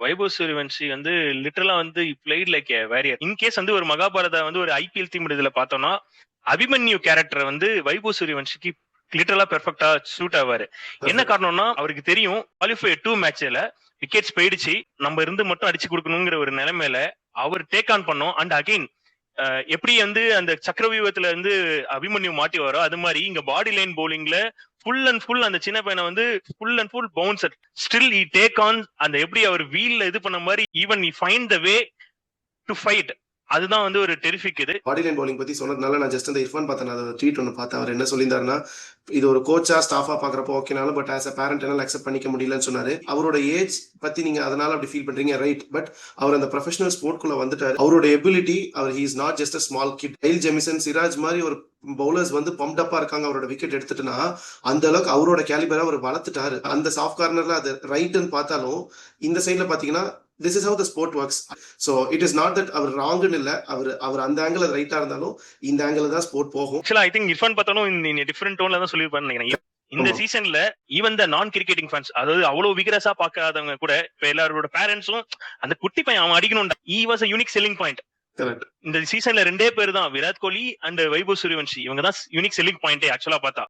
வைபவ் சூரியவன்ஷி வந்து லிட்டரலா வந்து plate like ஏ warrior. In case வந்து ஒரு மகாபாரதா வந்து ஒரு ஐபிஎல் தீம் இதுல பார்த்தோம்னா அபிமன்யு கேரக்டர் வந்து வைபவ் சூரியவன்ஷிக்கு லிட்டரலா பெர்ஃபெக்டா சூட் ஆவாரு. என்ன காரணம்னா அவருக்கு தெரியும் குவாலிஃபை 2 மேட்ச்ல விக்கெட்ஸ் போயிடுச்சு, நம்ம இருந்து மட்டும் அடிச்சு கொடுக்கணுங்கிற ஒரு நிலைமையில அவர் டேக் ஆன் பண்ணோம். அண்ட் அகைன் எப்படி வந்து அந்த சக்கரவியூகத்துல இருந்து அபிமன்யு மாட்டி வரோ அது மாதிரி இங்க பாடி லைன் போலிங்ல ஃபுல் அண்ட் ஃபுல் அந்த சின்ன பையனை வந்து full and full bouncer still he take on. அந்த எப்படி அவர் வீல்ல இது பண்ண மாதிரி even he find the way to fight. அதுதான் வந்து ஒரு டெரிஃபிக். இது பாடி லைன் பவுலிங் பத்தி சொன்னதுனால நான் ஜஸ்ட் அந்த இர்ஃபான் பார்த்தேன், அதை ட்வீட் ஒன்று பார்த்தேன். அவர் என்ன சொல்லியிருந்தாருன்னா, இது ஒரு கோச்சா ஸ்டாஃபா பாக்குறப்போ ஓகேனாலும் பட் ஆஸ் அ பேரண்ட் என்னால அக்செப்ட் பண்ணிக்க முடியலன்னு சொன்னாரு. அவரோட ஏஜ் பத்தி நீங்க அதனால அப்படி ஃபீல் பண்றீங்க, ரைட்? பட் அவர் அந்த ப்ரொஃபஷனல் ஸ்போர்ட் குள்ள வந்துட்டாரு. அவரோட எபிலிட்டி, அவர் he is not just a small kid. Kyle Jamieson, Siraj மாதிரி ஒரு பவுலர்ஸ் வந்து பம்ப் அப்பா இருக்காங்க அவரோட விக்கெட் எடுத்துட்டுனா அந்த அளவுக்கு அவரோட கேலிபரை அவர் வளர்த்துட்டாரு. அந்த சாஃப்ட் கார்னர்ல அது ரைட்னு பார்த்தாலும் இந்த சைட்ல பாத்தீங்கன்னா this is how the sport works. So it is not that அவர் ராங்னு இல்ல, அவர் அந்த ஆங்கிள் ரைட்டா இருந்தாலும் இந்த ஆங்கிள் தான் ஸ்போர்ட் போகும். ஆக்சுவலா ஐ திங்க் இர்ஃபான் பார்த்தாலும் இந்த டிஃபரெண்ட் டோன்ல தான் சொல்லிருப்பாருன்னு நினைக்கிறேன். இந்த சீசன்ல ஈவன் த நான் கிரிக்கெட்டிங் ஃபேன்ஸ், அதாவது அவ்வளவு விகரஸா பார்க்காதவங்க கூட இப்ப எல்லாரோட பேரண்ட்ஸும் அந்த குட்டி பையன் அவன் அடிக்கணும், he was a unique selling point. இந்த சீசன்ல 2 பேர் தான், விராட் கோலி அண்ட் வைபவ் சூரியவன்ஷி, இவங்க தான் யூனிக் செல்லிங் பாயிண்டே ஆக்சுவலா பார்த்தா.